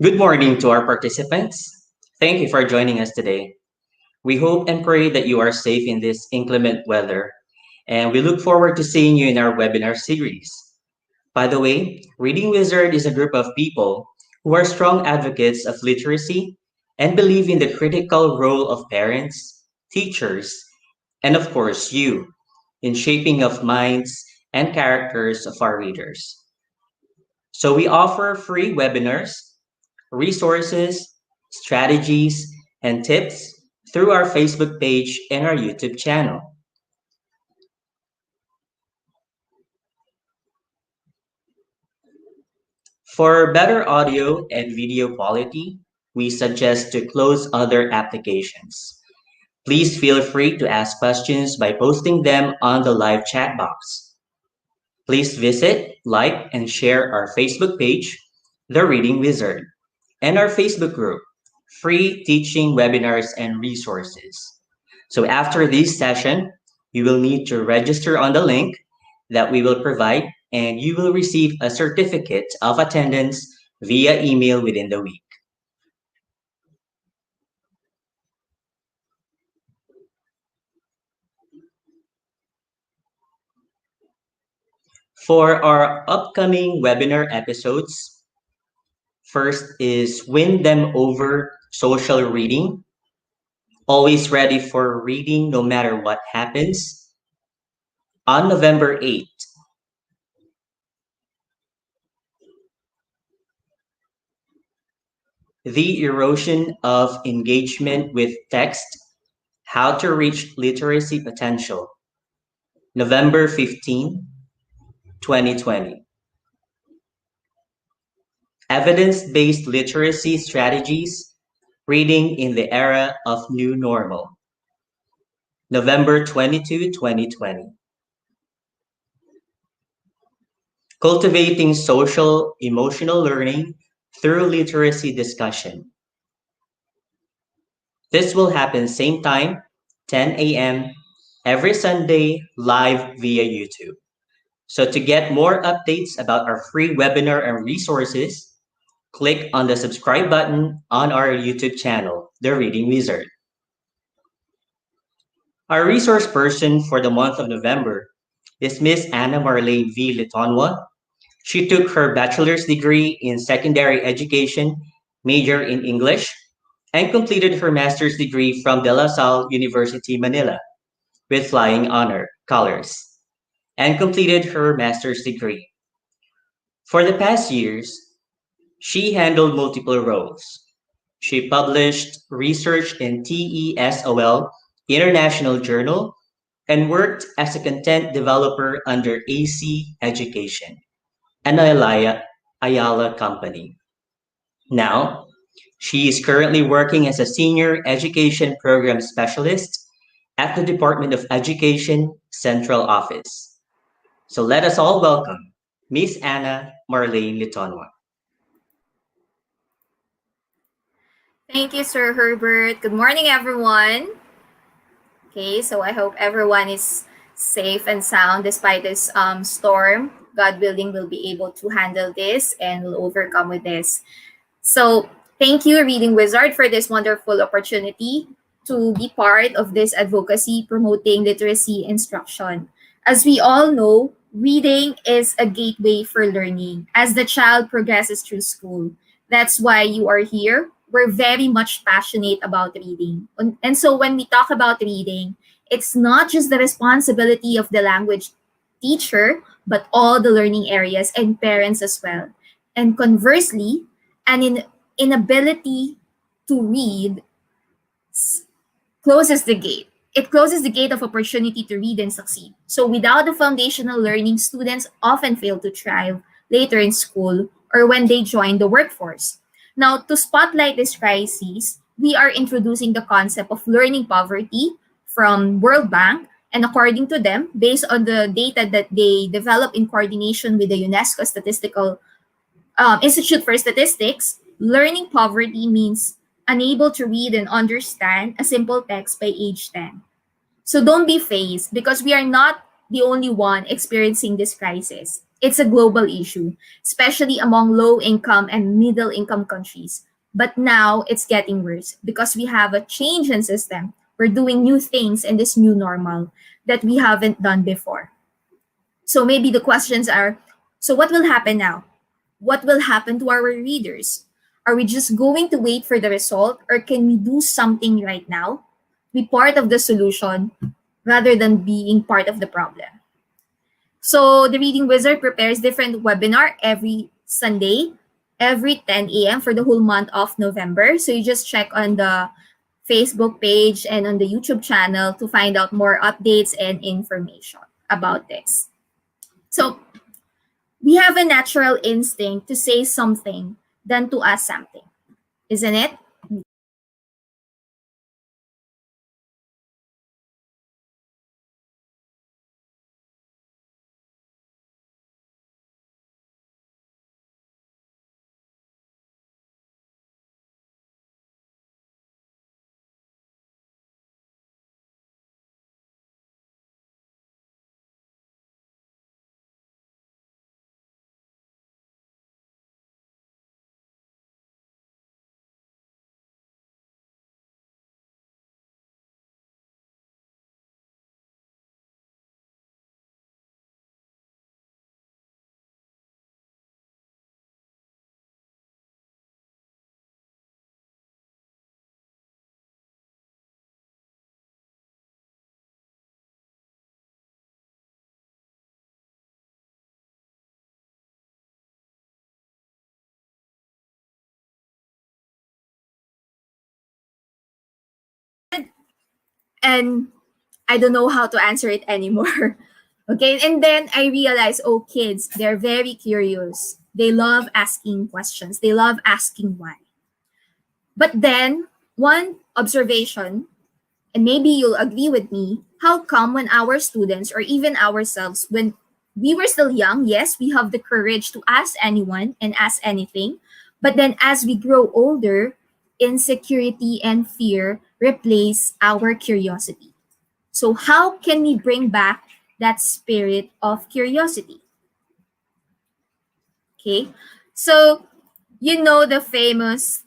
Good morning to our participants. Thank you for joining us today. We hope and pray that you are safe in this inclement weather, and we look forward to seeing you in our webinar series. By the way, Reading Wizard is a group of people who are strong advocates of literacy and believe in the critical role of parents, teachers, and of course you in shaping of minds and characters of our readers. So we offer free webinars, resources, strategies, and tips through our Facebook page and our YouTube channel. For better audio and video quality, we suggest to close other applications. Please feel free to ask questions by posting them on the live chat box. Please visit, like, and share our Facebook page, The Reading Wizard, and our Facebook group, Free Teaching Webinars and Resources. So after this session, you will need to register on the link that we will provide, and you will receive a certificate of attendance via email within the week. For our upcoming webinar episodes, first is Win Them Over Social Reading, always ready for reading no matter what happens, on November 8th. The Erosion of Engagement with Text, How to Reach Literacy Potential, November 15, 2020. Evidence-Based Literacy Strategies, Reading in the Era of New Normal, November 22, 2020. Cultivating Social Emotional Learning through Literacy Discussion. This will happen same time, 10 a.m., every Sunday, live via YouTube. So to get more updates about our free webinar and resources, click on the subscribe button on our YouTube channel, The Reading Wizard. Our resource person for the month of November is Miss Anna Marlene V. Litonwa. She took her bachelor's degree in secondary education, major in English, and completed her master's degree from De La Salle University, Manila, with flying honor colors, and completed her master's degree. For the past years, she handled multiple roles. She published research in TESOL International Journal and worked as a content developer under AC Education, an Ayala company. Now, she is currently working as a senior education program specialist at the Department of Education Central Office. So let us all welcome Miss Anna Marlene Litonwa. Thank you, Sir Herbert. Good morning, everyone. Okay, so I hope everyone is safe and sound despite this storm. God willing, we'll be able to handle this and we'll overcome with this. So, thank you, Reading Wizard, for this wonderful opportunity to be part of this advocacy promoting literacy instruction. As we all know, reading is a gateway for learning as the child progresses through school. That's why you are here. We're very much passionate about reading. And so when we talk about reading, it's not just the responsibility of the language teacher, but all the learning areas and parents as well. And conversely, an inability to read closes the gate. It closes the gate of opportunity to read and succeed. So without the foundational learning, students often fail to thrive later in school or when they join the workforce. Now, to spotlight this crisis, we are introducing the concept of learning poverty from World Bank. And according to them, based on the data that they developed in coordination with the UNESCO Statistical Institute for Statistics, learning poverty means unable to read and understand a simple text by age 10. So don't be phased because we are not the only one experiencing this crisis. It's a global issue, especially among low income and middle income countries. But now it's getting worse because we have a change in system. We're doing new things in this new normal that we haven't done before. So maybe the questions are, so what will happen now? What will happen to our readers? Are we just going to wait for the result, or can we do something right now? Be part of the solution rather than being part of the problem. So the Reading Wizard prepares different webinar every Sunday, every 10 a.m. for the whole month of November. So you just check on the Facebook page and on the YouTube channel to find out more updates and information about this. So we have a natural instinct to say something than to ask something, isn't it? And I don't know how to answer it anymore. Okay, and then I realized, oh, kids, they're very curious. They love asking questions, they love asking why. But then, one observation, and maybe you'll agree with me, how come when our students or even ourselves, when we were still young, yes, we have the courage to ask anyone and ask anything. But then as we grow older, insecurity and fear replace our curiosity. So, how can we bring back that spirit of curiosity? Okay. So, you know the famous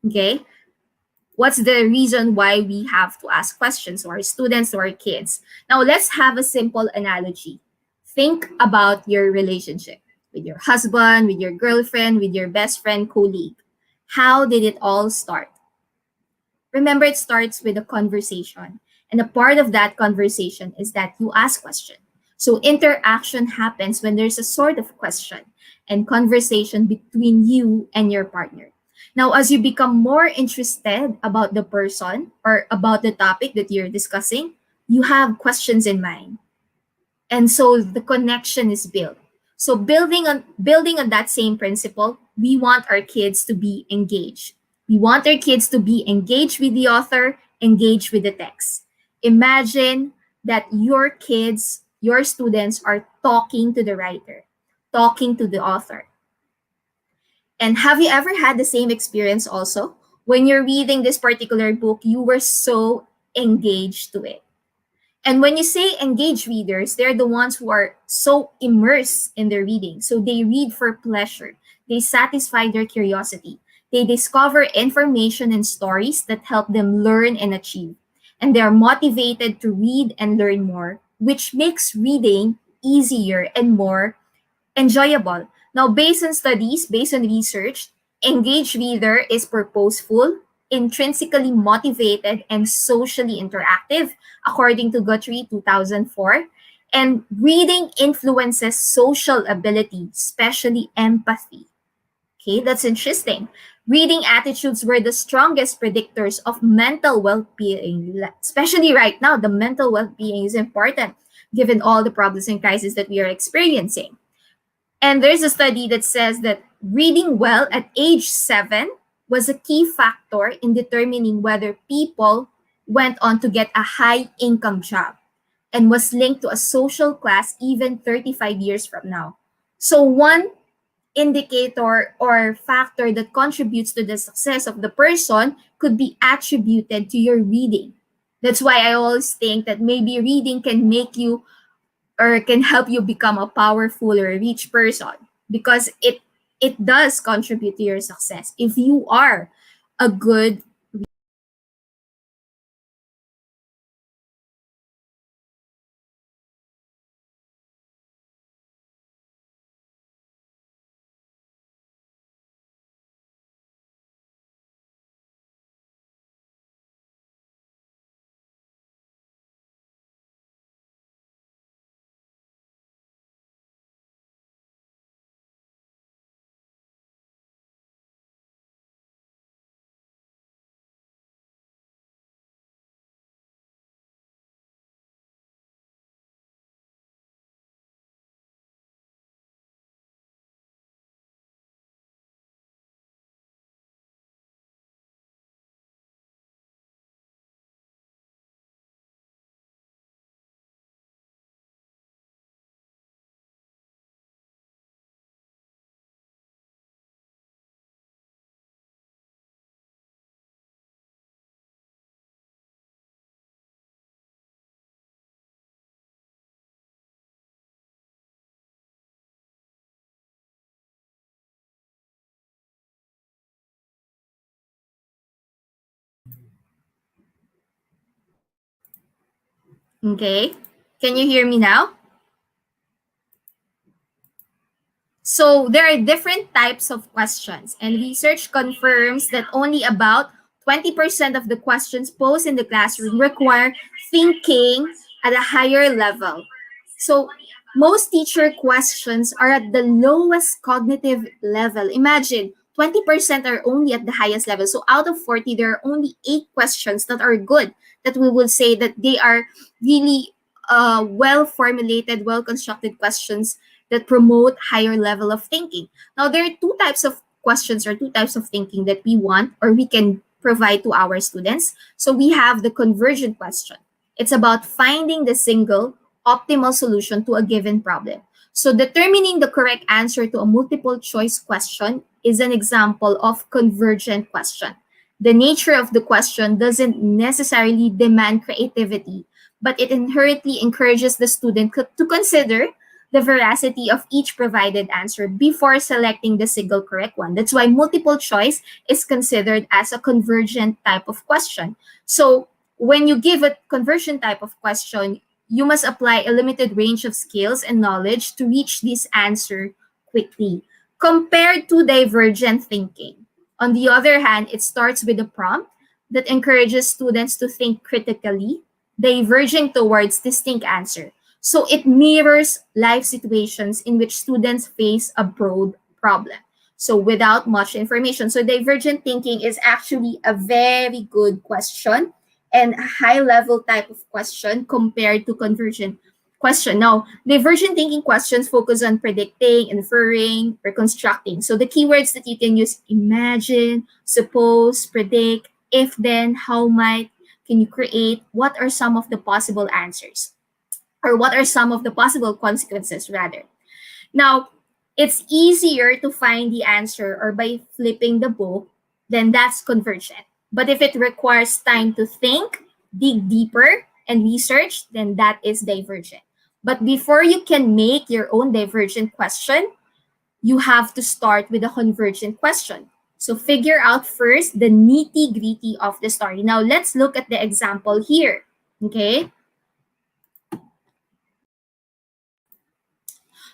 Okay, what's the reason why we have to ask questions to our students, to our kids? Now, let's have a simple analogy. Think about your relationship with your husband, with your girlfriend, with your best friend, colleague. How did it all start? Remember, it starts with a conversation. And a part of that conversation is that you ask questions. So interaction happens when there's a sort of question and conversation between you and your partner. Now, as you become more interested about the person or about the topic that you're discussing, you have questions in mind, and so the connection is built. So building on that same principle, we want our kids to be engaged. We want our kids to be engaged with the author, engaged with the text. Imagine that your kids, your students are talking to the writer, talking to the author. And have you ever had the same experience also? When you're reading this particular book, you were so engaged to it. And when you say engaged readers, they're the ones who are so immersed in their reading. So they read for pleasure. They satisfy their curiosity. They discover information and stories that help them learn and achieve. And they are motivated to read and learn more, which makes reading easier and more enjoyable. Now, based on studies, based on research, engaged reader is purposeful, intrinsically motivated, and socially interactive, according to Guthrie 2004. And reading influences social ability, especially empathy. Okay, that's interesting. Reading attitudes were the strongest predictors of mental well-being, especially right now. The mental well-being is important given all the problems and crises that we are experiencing. And there's a study that says that reading well at age 7 was a key factor in determining whether people went on to get a high income job and was linked to a social class even 35 years from now. So, one indicator or factor that contributes to the success of the person could be attributed to your reading. That's why I always think that maybe reading can make you or can help you become a powerful or a rich person, because it does contribute to your success if you are a good. Okay, can you hear me now? So there are different types of questions, and research confirms that only about 20% of the questions posed in the classroom require thinking at a higher level. So most teacher questions are at the lowest cognitive level. Imagine 20% are only at the highest level. So out of 40, there are only 8 questions that are good, that we will say that they are really well formulated, well constructed questions that promote higher level of thinking. Now, there are two types of questions or two types of thinking that we want or we can provide to our students. So we have the convergent question. It's about finding the single optimal solution to a given problem. So determining the correct answer to a multiple choice question is an example of convergent question. The nature of the question doesn't necessarily demand creativity, but it inherently encourages the student to consider the veracity of each provided answer before selecting the single correct one. That's why multiple choice is considered as a convergent type of question. So when you give a conversion type of question, you must apply a limited range of skills and knowledge to reach this answer quickly, compared to divergent thinking. On the other hand, it starts with a prompt that encourages students to think critically, diverging towards distinct answer. So it mirrors life situations in which students face a broad problem. So without much information. So divergent thinking is actually a very good question and a high level type of question compared to convergent question. Now, divergent thinking questions focus on predicting, inferring, reconstructing. So the keywords that you can use: imagine, suppose, predict, if then, how might, can you create, what are some of the possible answers, or what are some of the possible consequences rather. Now, it's easier to find the answer or by flipping the book, then that's convergent. But if it requires time to think, dig deeper, and research, then that is divergent. But before you can make your own divergent question, you have to start with a convergent question. So figure out first the nitty gritty of the story. Now let's look at the example here. Okay.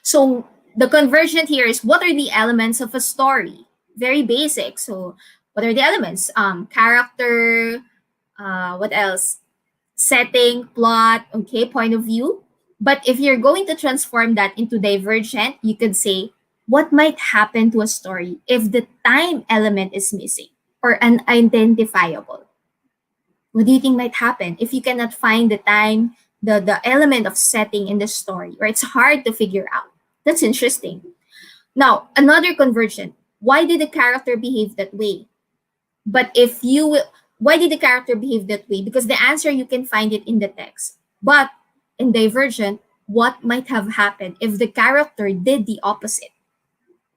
So the convergent here is, what are the elements of a story? Very basic. So what are the elements? Character, what else? Setting, plot, okay, point of view. But if you're going to transform that into divergent, you could say, what might happen to a story if the time element is missing or unidentifiable? What do you think might happen if you cannot find the time, the element of setting in the story, or it's hard to figure out? That's interesting. Now, another conversion. Why did the character behave that way? But if you will, why did the character behave that way? Because the answer, you can find it in the text. But in divergent, what might have happened if the character did the opposite?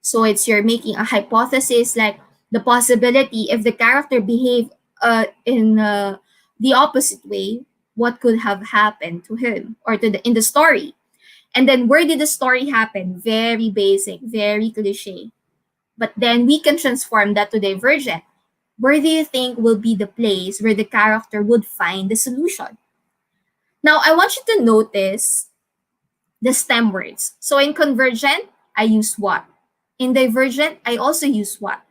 So it's, you're making a hypothesis, like the possibility if the character behaved in the opposite way, what could have happened to him or to the in the story. And then where did the story happen? Very basic, very cliche. But then we can transform that to divergent. Where do you think will be the place where the character would find the solution? Now, I want you to notice the stem words. So in convergent, I use what. In divergent, I also use what.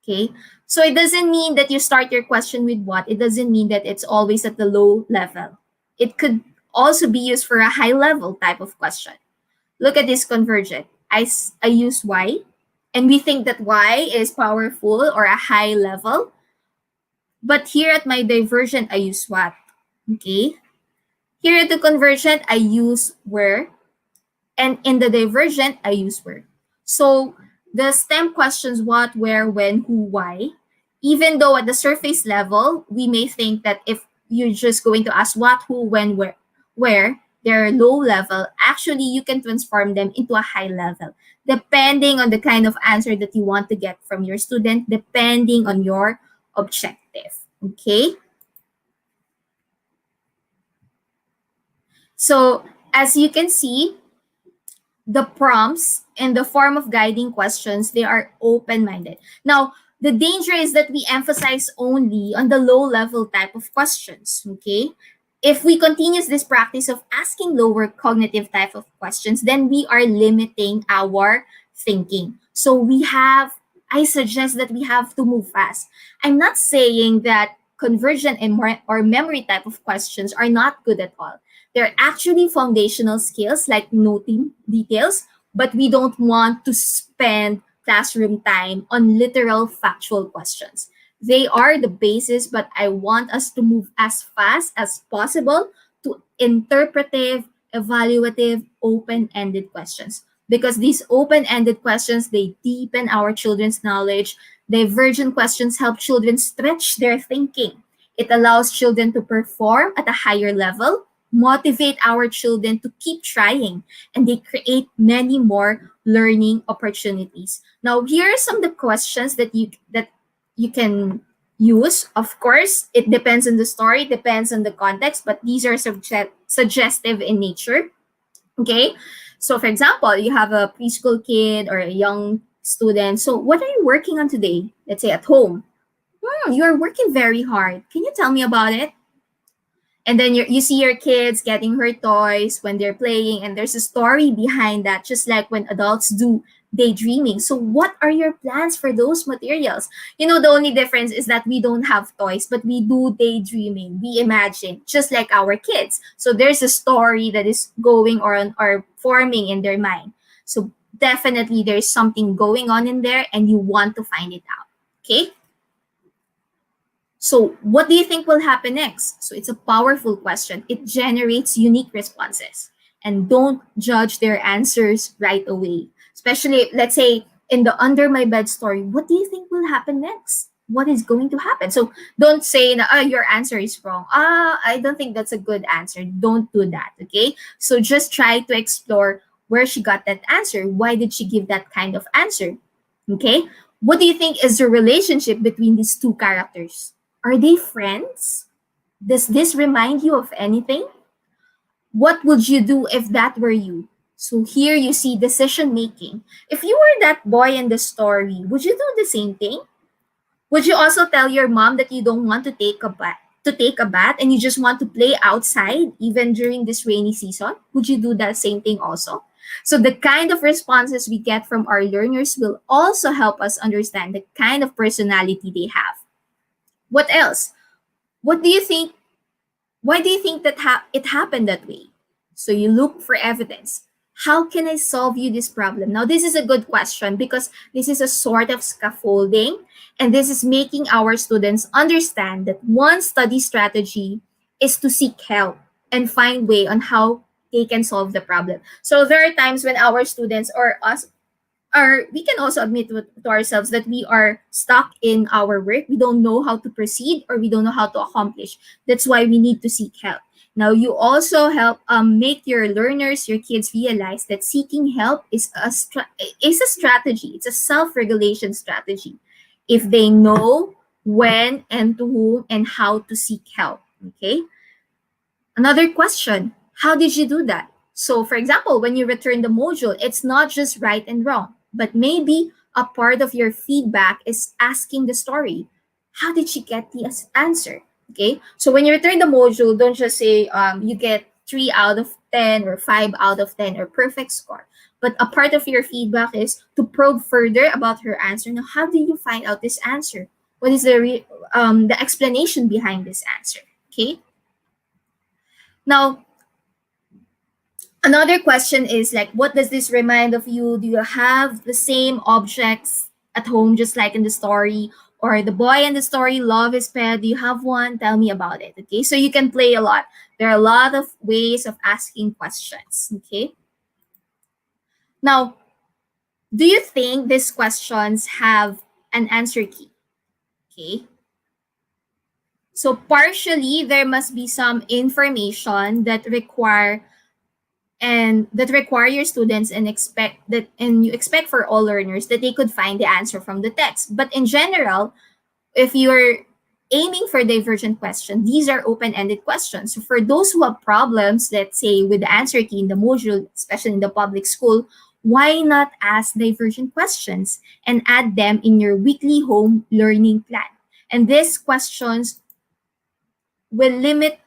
Okay? So it doesn't mean that you start your question with what. It doesn't mean that it's always at the low level. It could also be used for a high level type of question. Look at this convergent. I use why, and we think that why is powerful or a high level. But here at my divergent, I use what. Okay? Here at the convergent, I use where. And in the divergent, I use where. So the STEM questions what, where, when, who, why. Even though at the surface level, we may think that if you're just going to ask what, who, when, where, they're low level, actually you can transform them into a high level, depending on the kind of answer that you want to get from your student, depending on your objective. Okay? So as you can see, the prompts in the form of guiding questions, they are open-minded. Now, the danger is that we emphasize only on the low-level type of questions, okay? If we continue this practice of asking lower cognitive type of questions, then we are limiting our thinking. So I suggest that we have to move fast. I'm not saying that conversion and or memory type of questions are not good at all. They're actually foundational skills like noting details, but we don't want to spend classroom time on literal factual questions. They are the basis, but I want us to move as fast as possible to interpretive, evaluative, open-ended questions. Because these open-ended questions, they deepen our children's knowledge. Divergent questions help children stretch their thinking. It allows children to perform at a higher level, motivate our children to keep trying, and they create many more learning opportunities. Now, here are some of the questions that you can use. Of course, it depends on the story, depends on the context, but these are suggestive in nature. Okay, So, for example, you have a preschool kid or a young student. So, what are you working on today? Let's say at home. You are working very hard. Can you tell me about it? And then you see your kids getting her toys when they're playing, and there's a story behind that, just like when adults do daydreaming. So what are your plans for those materials? The only difference is that we don't have toys, but we do daydreaming, we imagine, just like our kids. So there's a story that is going or forming in their mind. So definitely there's something going on in there, and you want to find it out. Okay. So, what do you think will happen next? So, it's a powerful question. It generates unique responses. And don't judge their answers right away. Especially, let's say, in the under my bed story, what do you think will happen next? What is going to happen? So, don't say, your answer is wrong. I don't think that's a good answer. Don't do that, okay? So, just try to explore where she got that answer. Why did she give that kind of answer? Okay? What do you think is the relationship between these two characters? Are they friends? Does this remind you of anything? What would you do if that were you? So here you see decision making. If you were that boy in the story, would you do the same thing? Would you also tell your mom that you don't want to take a bath and you just want to play outside even during this rainy season? Would you do that same thing also? So the kind of responses we get from our learners will also help us understand the kind of personality they have. What else? What do you think? Why do you think that it happened that way? So you look for evidence. How can I solve you this problem? Now, this is a good question because this is a sort of scaffolding, and this is making our students understand that one study strategy is to seek help and find way on how they can solve the problem. So there are times when our students or us we can also admit to ourselves that we are stuck in our work. We don't know how to proceed or we don't know how to accomplish. That's why we need to seek help. Now, you also help make your learners, your kids realize that seeking help is is a strategy. It's a self-regulation strategy. If they know when and to whom and how to seek help. Okay. Another question, how did you do that? So, for example, when you return the module, it's not just right and wrong, but maybe a part of your feedback is asking the story. How did she get the answer? Okay, so when you return the module, don't just say you get 3 out of 10 or 5 out of 10 or perfect score. But a part of your feedback is to probe further about her answer. Now, how did you find out this answer? What is the explanation behind this answer? Okay. Now, another question is like, what does this remind of you? Do you have the same objects at home, just like in the story? Or the boy in the story love his pet? Do you have one? Tell me about it. Okay, so you can play a lot. There are a lot of ways of asking questions. Okay. Now, do you think these questions have an answer key? Okay. So partially, there must be some information that require your students and you expect for all learners that they could find the answer from the text. But in general, if you're aiming for divergent question, these are open-ended questions. So for those who have problems, let's say with the answer key in the module, especially in the public school, why not ask divergent questions and add them in your weekly home learning plan? And these questions will limit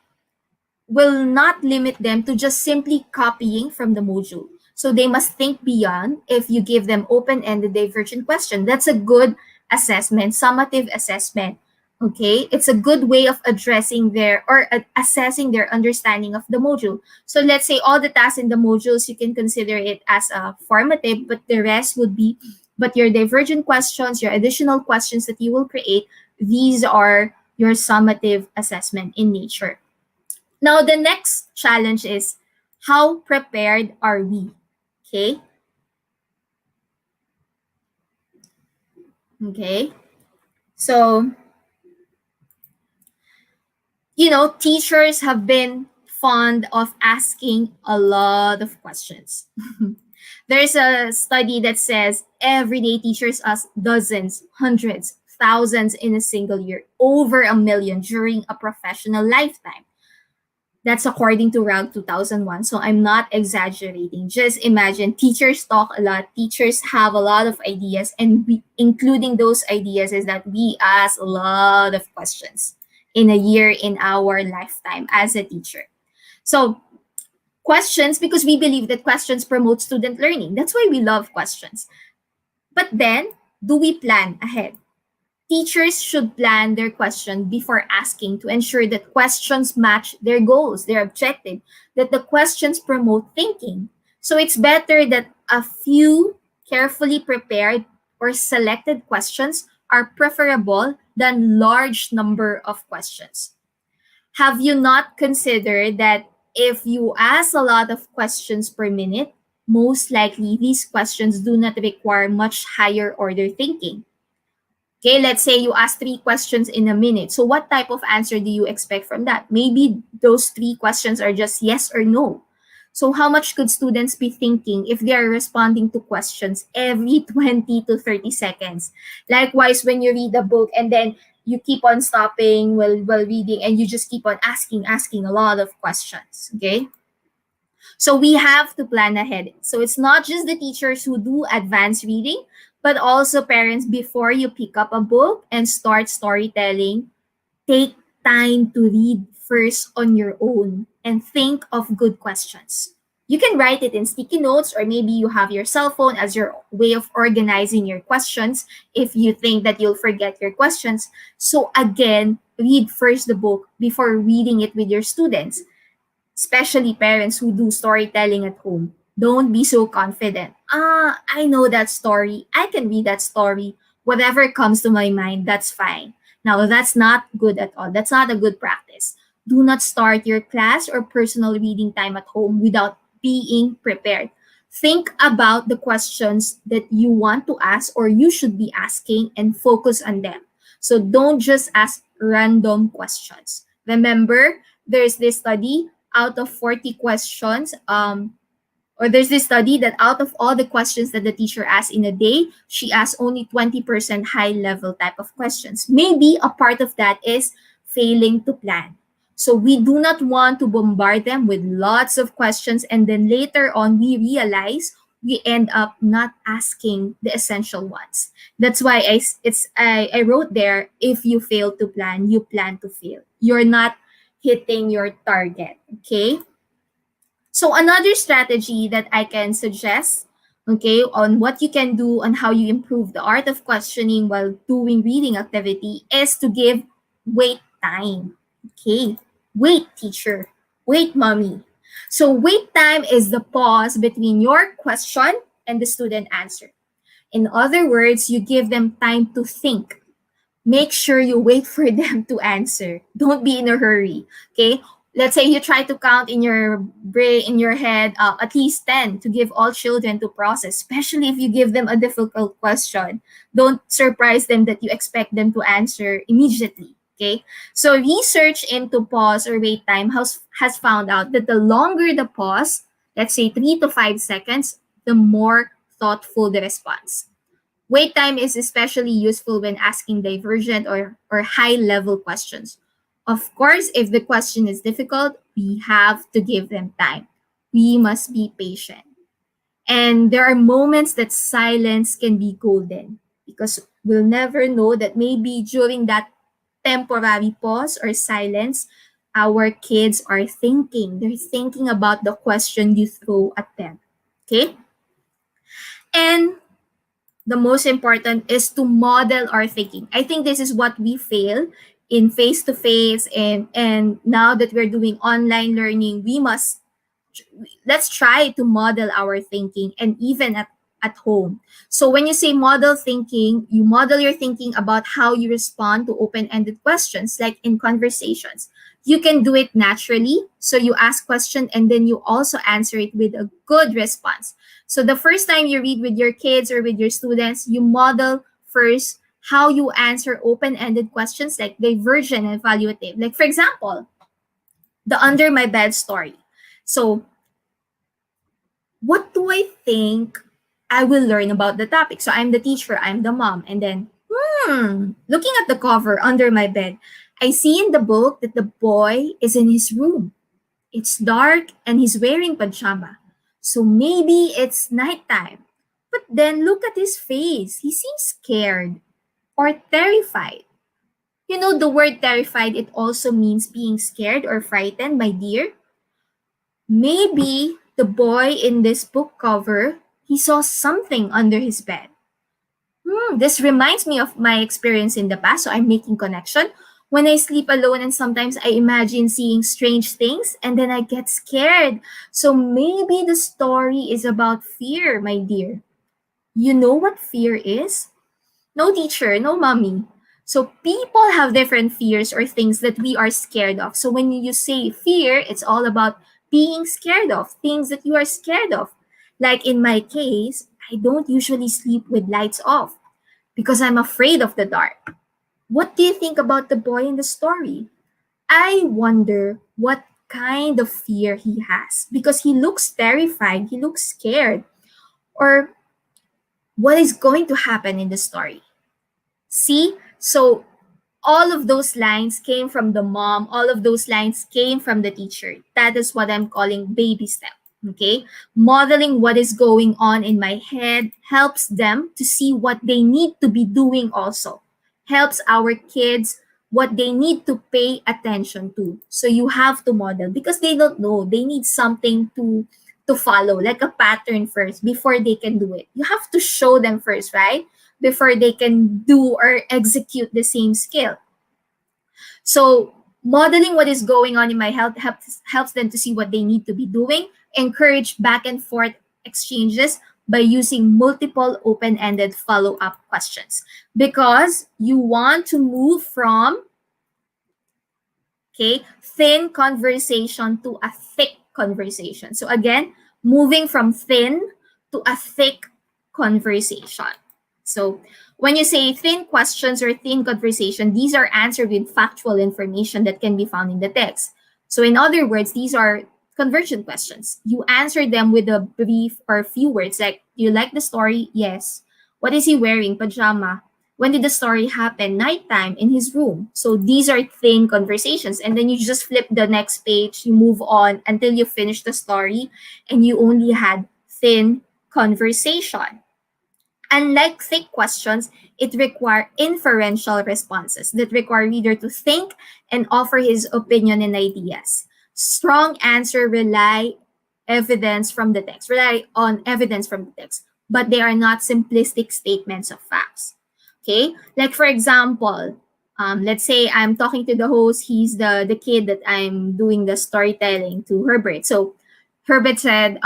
will not limit them to just simply copying from the module. So they must think beyond. If you give them open-ended divergent question, that's a good assessment, summative assessment. Okay, it's a good way of addressing their or assessing their understanding of the module. So let's say all the tasks in the modules, you can consider it as a formative, but the rest would be, but your divergent questions, your additional questions that you will create, these are your summative assessment in nature. Now, the next challenge is how prepared are we? Okay. Okay. So, teachers have been fond of asking a lot of questions. There's a study that says everyday teachers ask dozens, hundreds, thousands in a single year, over a million during a professional lifetime. That's according to RAG 2001. So I'm not exaggerating. Just imagine teachers talk a lot. Teachers have a lot of ideas, and including those ideas is that we ask a lot of questions in a year, in our lifetime as a teacher. So questions, because we believe that questions promote student learning. That's why we love questions. But then, do we plan ahead? Teachers should plan their question before asking to ensure that questions match their goals, their objective, that the questions promote thinking. So it's better that a few carefully prepared or selected questions are preferable than large number of questions. Have you not considered that if you ask a lot of questions per minute, most likely these questions do not require much higher order thinking? Okay, let's say you ask 3 questions in a minute. So what type of answer do you expect from that? Maybe those 3 questions are just yes or no. So how much could students be thinking if they are responding to questions every 20 to 30 seconds? Likewise, when you read a book and then you keep on stopping while reading and you just keep on asking a lot of questions, okay? So we have to plan ahead. So it's not just the teachers who do advanced reading, but also parents. Before you pick up a book and start storytelling, take time to read first on your own and think of good questions. You can write it in sticky notes, or maybe you have your cell phone as your way of organizing your questions if you think that you'll forget your questions. So again, read first the book before reading it with your students, especially parents who do storytelling at home. Don't be so confident. I know that story. I can read that story. Whatever comes to my mind, that's fine. Now, that's not good at all. That's not a good practice. Do not start your class or personal reading time at home without being prepared. Think about the questions that you want to ask or you should be asking and focus on them. So don't just ask random questions. Remember, there's this study out of 40 questions, or there's this study that out of all the questions that the teacher asks in a day, she asks only 20% high level type of questions. Maybe a part of that is failing to plan. So we do not want to bombard them with lots of questions, and then later on we realize we end up not asking the essential ones. That's why I wrote there, if you fail to plan, you plan to fail. You're not hitting your target. Okay. So another strategy that I can suggest, okay, on what you can do on how you improve the art of questioning while doing reading activity is to give wait time. Okay. Wait, teacher. Wait, mommy. So wait time is the pause between your question and the student answer. In other words, you give them time to think. Make sure you wait for them to answer. Don't be in a hurry. Okay. Let's say you try to count in your brain, in your head, at least 10 to give all children to process, especially if you give them a difficult question. Don't surprise them that you expect them to answer immediately. Okay. So research into pause or wait time has found out that the longer the pause, let's say 3 to 5 seconds, the more thoughtful the response. Wait time is especially useful when asking divergent or high level questions. Of course, if the question is difficult, we have to give them time. We must be patient. And there are moments that silence can be golden, because we'll never know that maybe during that temporary pause or silence, our kids are thinking. They're thinking about the question you throw at them. Okay? And the most important is to model our thinking. I think this is what we fail in face to face, and now that we're doing online learning, let's try to model our thinking, and even at home. So when you say model thinking, you model your thinking about how you respond to open-ended questions, like in conversations. You can do it naturally. So you ask question and then you also answer it with a good response. So the first time you read with your kids or with your students, you model first how you answer open-ended questions like divergent and evaluative. Like for example, the under my bed story. So what do I think I will learn about the topic? So I'm the teacher, I'm the mom, and then looking at the cover under my bed, I see in the book that the boy is in his room. It's dark and he's wearing pajama. So maybe it's nighttime. But then look at his face. He seems scared or terrified. You know, the word terrified, it also means being scared or frightened, my dear. Maybe the boy in this book cover, he saw something under his bed. This reminds me of my experience in the past, so I'm making connection. When I sleep alone and sometimes I imagine seeing strange things and then I get scared. So maybe the story is about fear, my dear. You know what fear is? No teacher, no mommy. So people have different fears or things that we are scared of. So when you say fear, it's all about being scared of, things that you are scared of. Like in my case, I don't usually sleep with lights off because I'm afraid of the dark. What do you think about the boy in the story? I wonder what kind of fear he has because he looks terrified, he looks scared, or what is going to happen in the story. See? So all of those lines came from the mom, all of those lines came from the teacher. That is what I'm calling baby step. Okay, modeling what is going on in my head helps them to see what they need to be doing, also helps our kids what they need to pay attention to. So you have to model because they don't know, they need something to follow, like a pattern first before they can do it. You have to show them first, right, before they can do or execute the same skill. So modeling what is going on in my health helps them to see what they need to be doing, encourage back and forth exchanges by using multiple open-ended follow-up questions because you want to move from thin conversation to a thick conversation. So again, moving from thin to a thick conversation. So when you say thin questions or thin conversation, these are answered with factual information that can be found in the text. So in other words, these are conversion questions. You answer them with a brief or few words like, do you like the story? Yes. What is he wearing? Pajama. When did the story happen? Nighttime in his room. So these are thin conversations. And then you just flip the next page, you move on until you finish the story and you only had thin conversation. Unlike thick questions, it requires inferential responses that require reader to think and offer his opinion and ideas. Strong answer rely on evidence from the text, but they are not simplistic statements of facts. Okay, like for example, let's say I'm talking to the host. He's the kid that I'm doing the storytelling to Herbert. So Herbert said,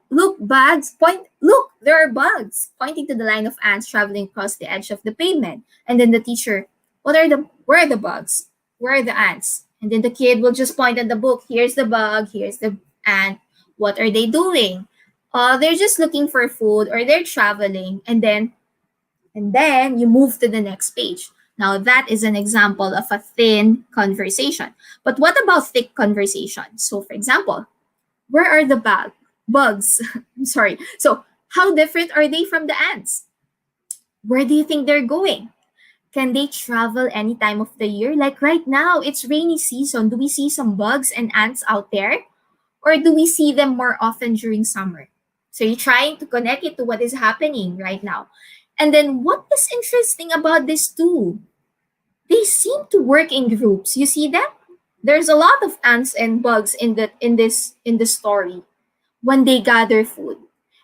look, bugs, look, there are bugs, pointing to the line of ants traveling across the edge of the pavement. And then the teacher, where are the bugs? Where are the ants? And then the kid will just point at the book. Here's the bug, here's the ant. What are they doing? They're just looking for food or they're traveling. And then you move to the next page. Now that is an example of a thin conversation. But what about thick conversation? So for example, where are the bugs? I'm sorry. So how different are they from the ants? Where do you think they're going? Can they travel any time of the year? Like right now, it's rainy season. Do we see some bugs and ants out there? Or do we see them more often during summer? So you're trying to connect it to what is happening right now. And then what is interesting about this too? They seem to work in groups. You see that? There's a lot of ants and bugs in the story when they gather food.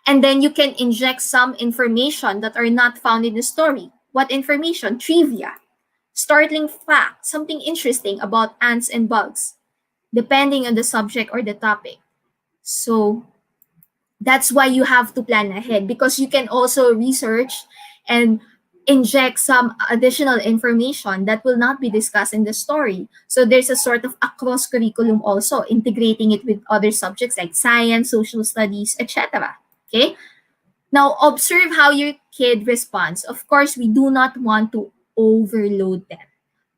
And then you can inject some information that are not found in the story. What information? Trivia, startling fact, something interesting about ants and bugs, depending on the subject or the topic. So that's why you have to plan ahead because you can also research and inject some additional information that will not be discussed in the story. So there's a sort of across curriculum also, integrating it with other subjects like science, social studies, etc. Okay? Now, observe how your kid responds. Of course, we do not want to overload them.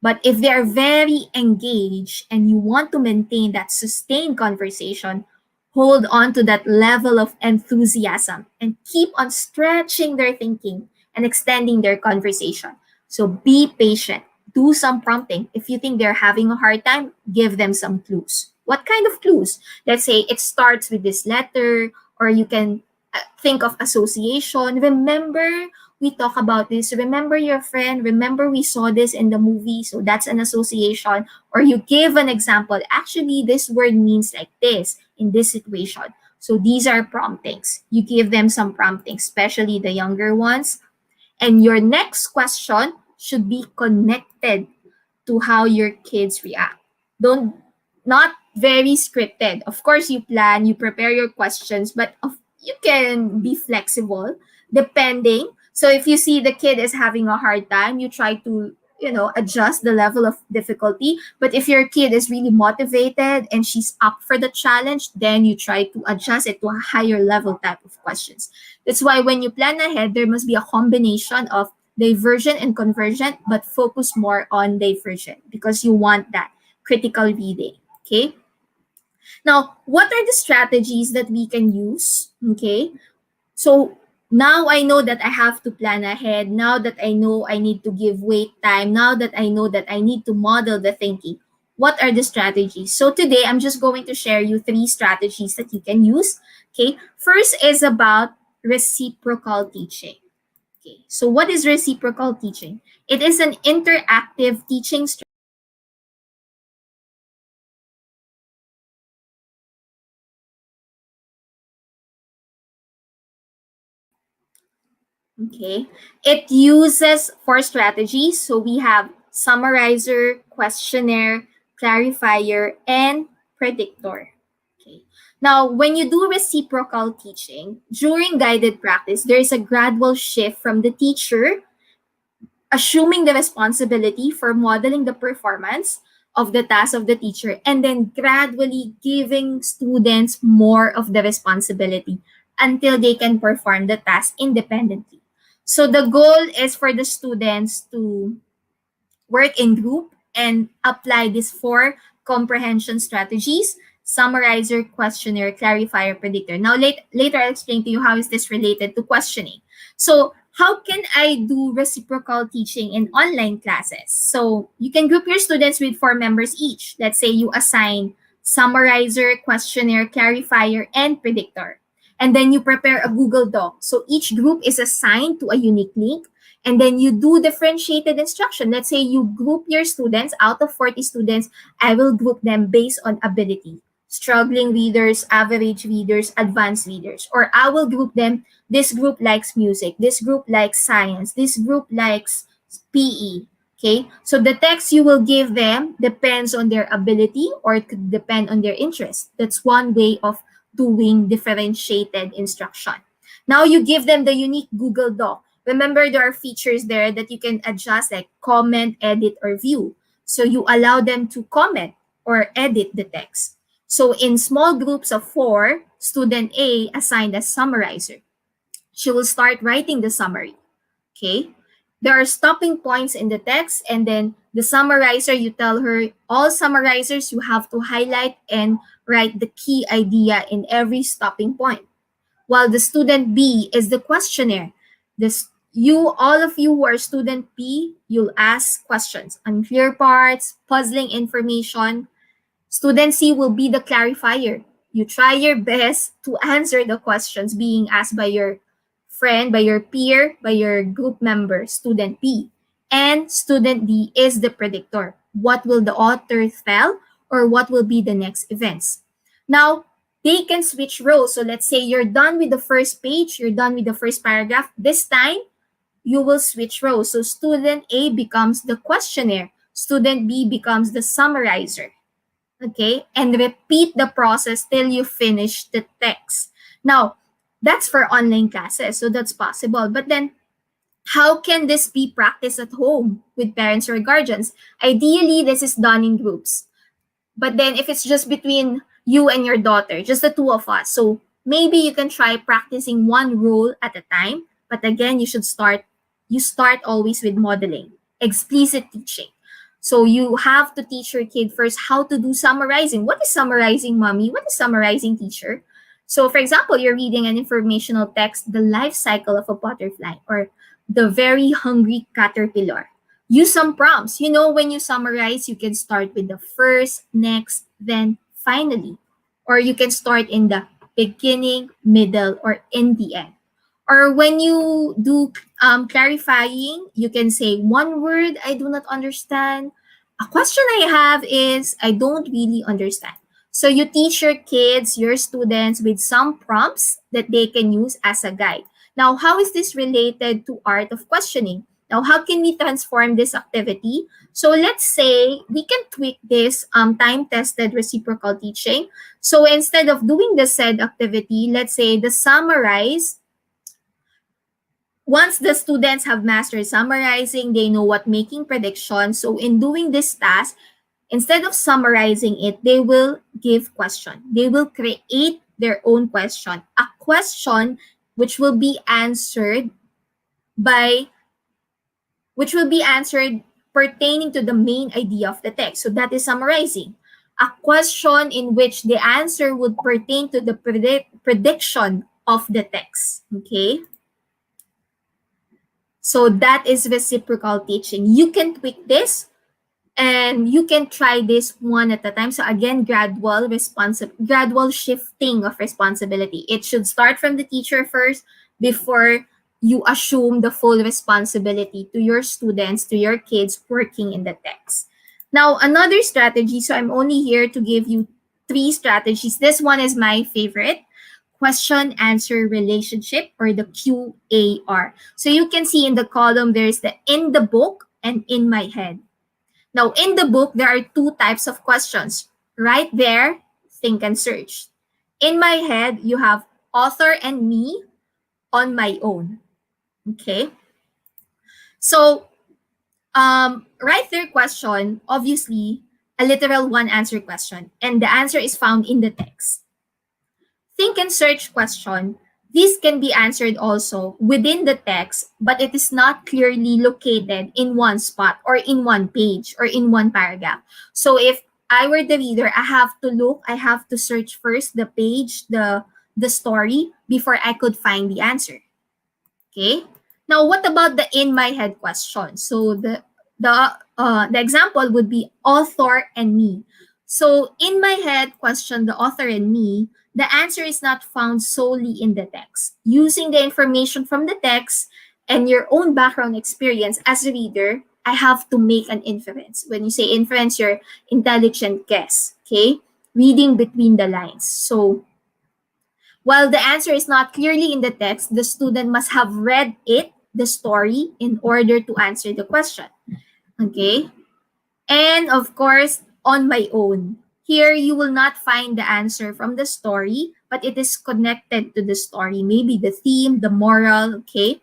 But if they are very engaged and you want to maintain that sustained conversation, hold on to that level of enthusiasm and keep on stretching their thinking and extending their conversation. So be patient. Do some prompting. If you think they're having a hard time, give them some clues. What kind of clues? Let's say it starts with this letter, or you can think of association. Remember, we talk about this. Remember your friend. Remember, we saw this in the movie. So that's an association. Or you give an example. Actually, this word means like this in this situation. So these are promptings. You give them some promptings, especially the younger ones. And your next question should be connected to how your kids react. Don't Not very scripted. Of course, you plan, you prepare your questions, but you can be flexible depending. So if you see the kid is having a hard time, you try to adjust the level of difficulty. But if your kid is really motivated and she's up for the challenge, then you try to adjust it to a higher level type of questions. That's why when you plan ahead, there must be a combination of diversion and conversion, but focus more on diversion because you want that critical reading. Okay. Now, what are the strategies that we can use? Okay. So now I know that I have to plan ahead. Now that I know I need to give wait time. Now that I know that I need to model the thinking. What are the strategies? So today I'm just going to share you 3 strategies that you can use. Okay. First is about reciprocal teaching. Okay. So what is reciprocal teaching? It is an interactive teaching strategy. Okay. It uses 4 strategies. So we have summarizer, questionnaire, clarifier, and predictor. Okay. Now, when you do reciprocal teaching, during guided practice, there is a gradual shift from the teacher assuming the responsibility for modeling the performance of the task of the teacher and then gradually giving students more of the responsibility until they can perform the task independently. So the goal is for the students to work in group and apply these 4 comprehension strategies: summarizer, questionnaire, clarifier, predictor. Now later I'll explain to you how is this related to questioning. So how can I do reciprocal teaching in online classes? So you can group your students with 4 members each. Let's say you assign summarizer, questionnaire, clarifier, and predictor. And then you prepare a Google Doc. So each group is assigned to a unique link. And then you do differentiated instruction. Let's say you group your students out of 40 students. I will group them based on ability. Struggling readers, average readers, advanced readers. Or I will group them. This group likes music. This group likes science. This group likes PE. Okay, so the text you will give them depends on their ability or it could depend on their interest. That's one way of doing differentiated instruction. Now you give them the unique Google Doc. Remember, there are features there that you can adjust like comment, edit, or view. So you allow them to comment or edit the text. So in small groups of 4, student A assigned as summarizer. She will start writing the summary. Okay? There are stopping points in the text, and then the summarizer, you tell her, all summarizers, you have to highlight and write the key idea in every stopping point. While the student B is the questionnaire. All of you who are student B, you'll ask questions, unclear parts, puzzling information. Student C will be the clarifier. You try your best to answer the questions being asked by your friend, by your peer, by your group member, student B. And student D is the predictor. What will the author tell or what will be the next events? Now, they can switch roles. So let's say you're done with the first page, you're done with the first paragraph. This time, you will switch roles. So student A becomes the questionnaire. Student B becomes the summarizer. Okay? And repeat the process till you finish the text. Now, that's for online classes. So that's possible. But then, how can this be practiced at home with parents or guardians? Ideally, this is done in groups. But then if it's just between you and your daughter, just the 2 of us, so maybe you can try practicing one role at a time. But again, you start always with modeling, explicit teaching. So you have to teach your kid first how to do summarizing. What is summarizing, mommy? What is summarizing, teacher? So for example, you're reading an informational text, the life cycle of a butterfly or the very hungry caterpillar. Use some prompts. When you summarize, you can start with the first, next, then finally. Or you can start in the beginning, middle, or in the end. Or when you do clarifying, you can say one word I do not understand. A question I have is I don't really understand. So you teach your kids, your students with some prompts that they can use as a guide. Now, how is this related to art of questioning? Now, how can we transform this activity? So let's say we can tweak this time-tested reciprocal teaching. So instead of doing the said activity, let's say the summarize. Once the students have mastered summarizing, they know what making predictions. So in doing this task, instead of summarizing it, they will give question. They will create their own question. A question which will be answered by which will be answered pertaining to the main idea of the text. So that is summarizing. A question in which the answer would pertain to the prediction of the text. Okay? So that is reciprocal teaching. You can tweak this and you can try this one at a time. So again, gradual shifting of responsibility. It should start from the teacher first before you assume the full responsibility to your students, to your kids working in the text. Now, another strategy. So I'm only here to give you 3 strategies. This one is my favorite. Question answer relationship, or the QAR. So you can see in the column there's the in the book and in my head. Now, in the book, there are 2 types of questions. Right there, think and search. In my head, you have author and me on my own. Okay? So, right there question, obviously, a literal one answer question. And the answer is found in the text. Think and search question. This can be answered also within the text, but it is not clearly located in one spot or in one page or in one paragraph. So if I were the reader, I have to search first the page, the story before I could find the answer. Okay? Now, what about the in my head question? So the example would be author and me. So in my head question, the author and me, the answer is not found solely in the text. Using the information from the text and your own background experience as a reader, I have to make an inference. When you say inference, your intelligent guess, okay? Reading between the lines. So while the answer is not clearly in the text, the student must have read it, the story, in order to answer the question. Okay? And of course, on my own. Here, you will not find the answer from the story, but it is connected to the story. Maybe the theme, the moral, okay?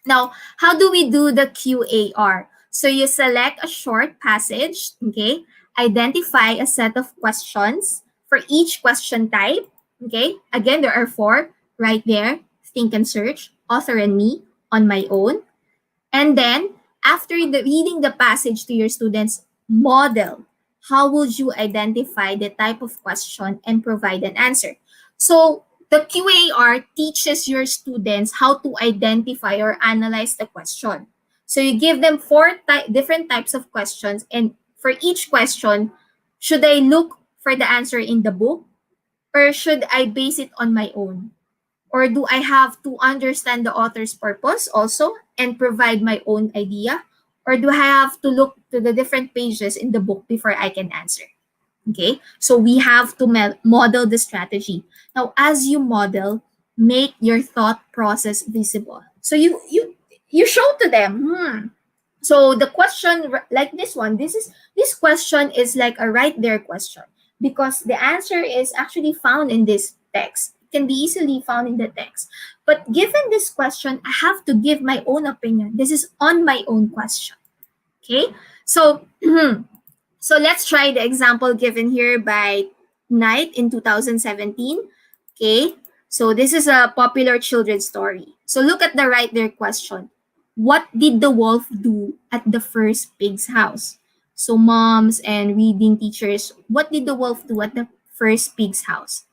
Now, how do we do the QAR? So you select a short passage, okay? Identify a set of questions for each question type, okay? Again, there are 4 right there. Think and search, author and me, on my own. And then, after reading the passage to your students, model. How would you identify the type of question and provide an answer? So, the QAR teaches your students how to identify or analyze the question. So, you give them 4 different types of questions, and for each question, should I look for the answer in the book, or should I base it on my own? Or do I have to understand the author's purpose also and provide my own idea? Or do I have to look to the different pages in the book before I can answer? Okay, so we have to model the strategy. Now, as you model, make your thought process visible. So you show to them. So the question like this one, this question is like a right there question because the answer is actually found in this text. It can be easily found in the text. But given this question, I have to give my own opinion. This is on my own question. Okay? So so let's try the example given here by Knight in 2017. Okay? So this is a popular children's story. So look at the right there question. What did the wolf do at the first pig's house? So moms and reading teachers, what did the wolf do at the first pig's house?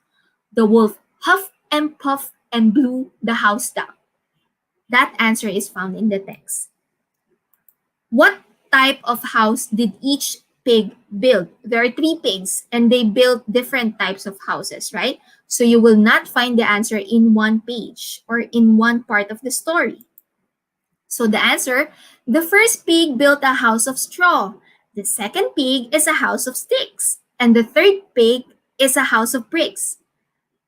The wolf huffed and puffed and blew the house down. That answer is found in the text. What type of house did each pig build? There are three pigs and they built different types of houses, right? So you will not find the answer in one page or in one part of the story. So the answer, the first pig built a house of straw. The second pig is a house of sticks. And the third pig is a house of bricks.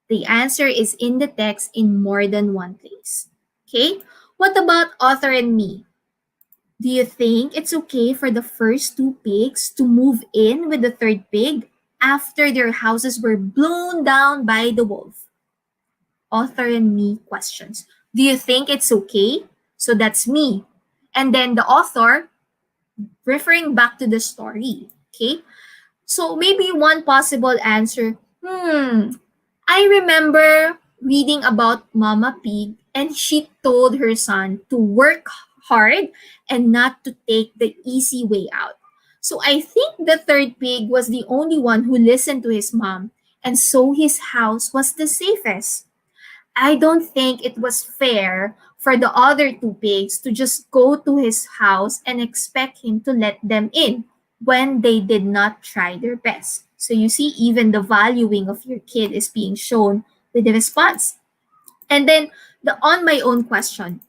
The answer is in the text in more than one place. Okay? What about author and me? Do you think it's okay for the first two pigs to move in with the third pig after their houses were blown down by the wolf? Author and me questions. Do you think it's okay? So that's me. And then the author referring back to the story. Okay? So maybe one possible answer, I remember reading about Mama Pig and she told her son to work hard and not to take the easy way out. So I think the third pig was the only one who listened to his mom, and so his house was the safest. I don't think it was fair for the other two pigs to just go to his house and expect him to let them in when they did not try their best. So you see, even the valuing of your kid is being shown with the response. And then the on my own question,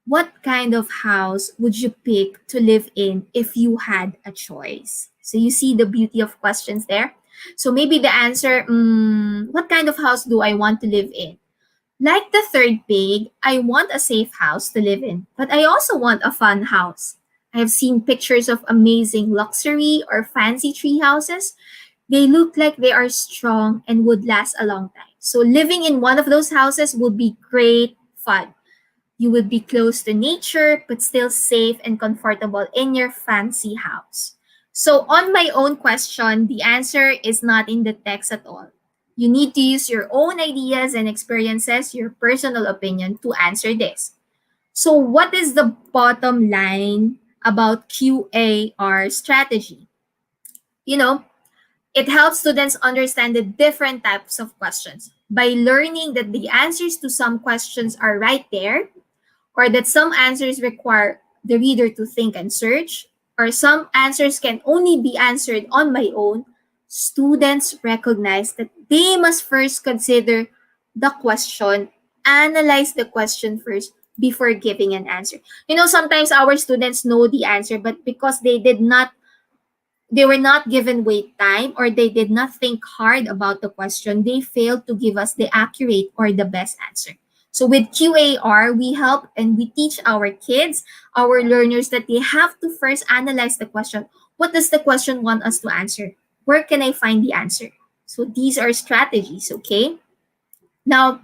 what kind of house would you pick to live in if you had a choice? So you see the beauty of questions there. So maybe the answer, what kind of house do I want to live in? Like the third pig, I want a safe house to live in, but I also want a fun house. I have seen pictures of amazing luxury or fancy tree houses. They look like they are strong and would last a long time. So living in one of those houses would be great fun. You would be close to nature, but still safe and comfortable in your fancy house. So, on my own question, the answer is not in the text at all. You need to use your own ideas and experiences, your personal opinion to answer this. So, what is the bottom line about QAR strategy? You know, it helps students understand the different types of questions. By learning that the answers to some questions are right there, or that some answers require the reader to think and search, or some answers can only be answered on my own, students recognize that they must first consider the question, analyze the question first before giving an answer. You know, sometimes our students know the answer, but because they were not given wait time or they did not think hard about the question, they failed to give us the accurate or the best answer. So with QAR, we help and we teach our kids, our learners, that they have to first analyze the question. What does the question want us to answer? Where can I find the answer? So these are strategies, okay? Now,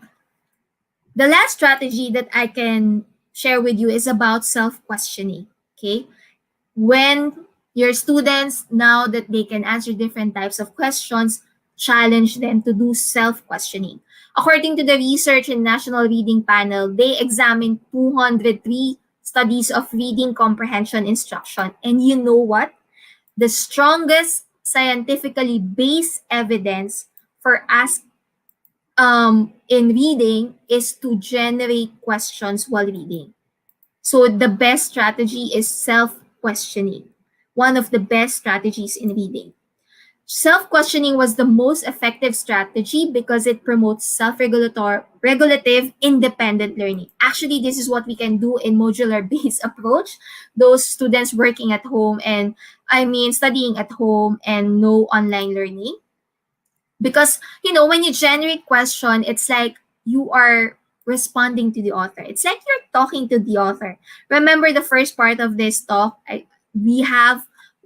the last strategy that I can share with you is about self-questioning, okay? When your students, now that they can answer different types of questions, challenge them to do self-questioning. According to the research in National Reading Panel, they examined 203 studies of reading comprehension instruction. And you know what? The strongest scientifically based evidence for us in reading is to generate questions while reading. So the best strategy is self-questioning, one of the best strategies in reading. Self-questioning was the most effective strategy because it promotes regulative, independent learning. Actually, this is what we can do in modular-based approach. Those students working at home and studying at home and no online learning. Because, when you generate question, it's like you are responding to the author. It's like you're talking to the author. Remember the first part of this talk,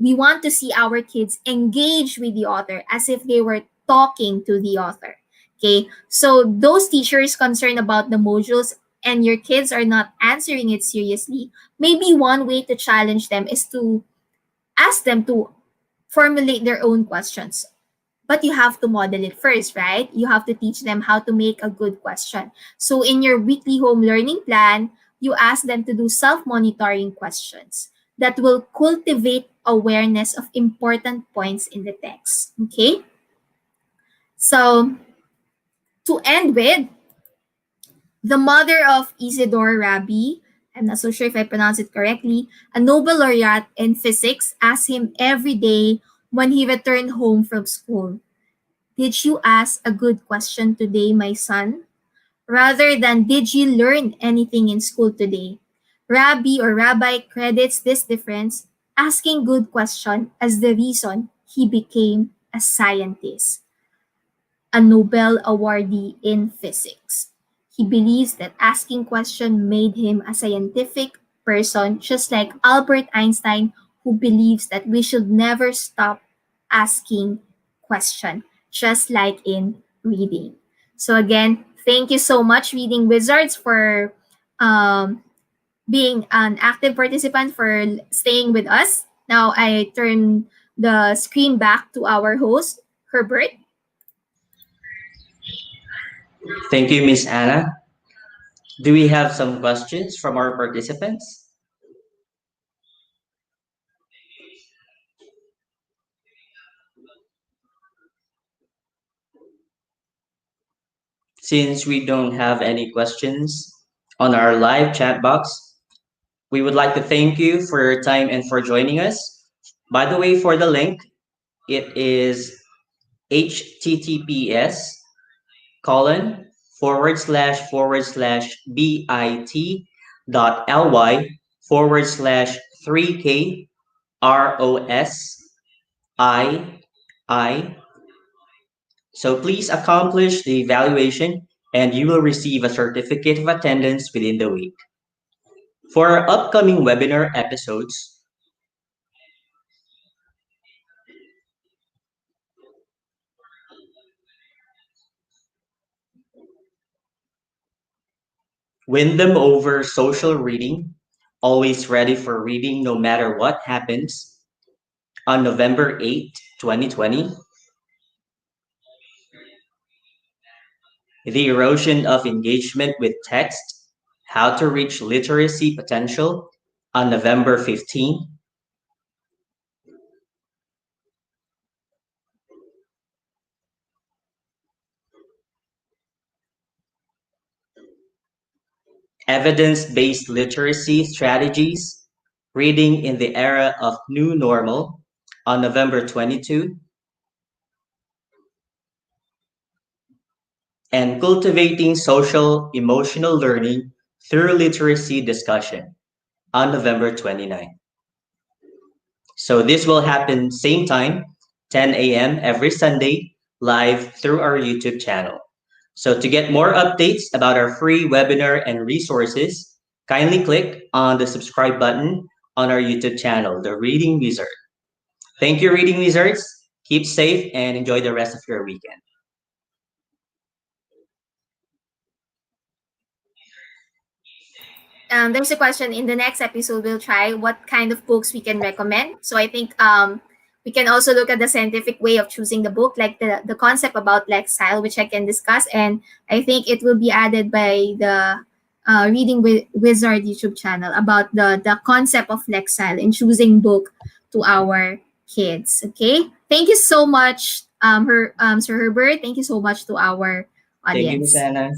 we want to see our kids engage with the author as if they were talking to the author. Okay, so those teachers concerned about the modules and your kids are not answering it seriously, maybe one way to challenge them is to ask them to formulate their own questions. But you have to model it first, right? You have to teach them how to make a good question. So in your weekly home learning plan, you ask them to do self-monitoring questions that will cultivate awareness of important points in the text. Okay? So to end with, the mother of Isidore Rabi, I'm not so sure if I pronounce it correctly, a Nobel laureate in physics, asked him every day, When he returned home from school, "Did you ask a good question today, my son?" Rather than "Did you learn anything in school today?" Rabbi credits this difference, asking good question, as the reason he became a scientist, a Nobel awardee in physics. He believes that asking questions made him a scientific person, just like Albert Einstein, who believes that we should never stop asking questions, just like in reading. So again, thank you so much, Reading Wizards, for um, being an active participant, for staying with us. Now I turn the screen back to our host, Herbert. Thank you, Miss Anna. Do we have some questions from our participants? Since we don't have any questions on our live chat box, we would like to thank you for your time and for joining us. By the way, for the link, it is https://bit.ly/3KROSI. So please accomplish the evaluation and you will receive a certificate of attendance within the week. For our upcoming webinar episodes, win them over social reading, always ready for reading no matter what happens, on November 8, 2020, the erosion of engagement with text, how to reach literacy potential, on November 15, evidence-based literacy strategies, reading in the era of new normal, on November 22, and cultivating social emotional learning through literacy discussion, on November 29. So this will happen same time, 10 a.m. every Sunday, live through our YouTube channel. So to get more updates about our free webinar and resources, kindly click on the subscribe button on our YouTube channel, The Reading Wizard. Thank you, Reading Wizards. Keep safe and enjoy the rest of your weekend. There's a question in the next episode. We'll try what kind of books we can recommend. So I think we can also look at the scientific way of choosing the book, like the concept about lexile, which I can discuss. And I think it will be added by the Wizard YouTube channel about the concept of lexile in choosing book to our kids. Okay. Thank you so much, Sir Herbert. Thank you so much to our Thank you, Miss audience. Anna.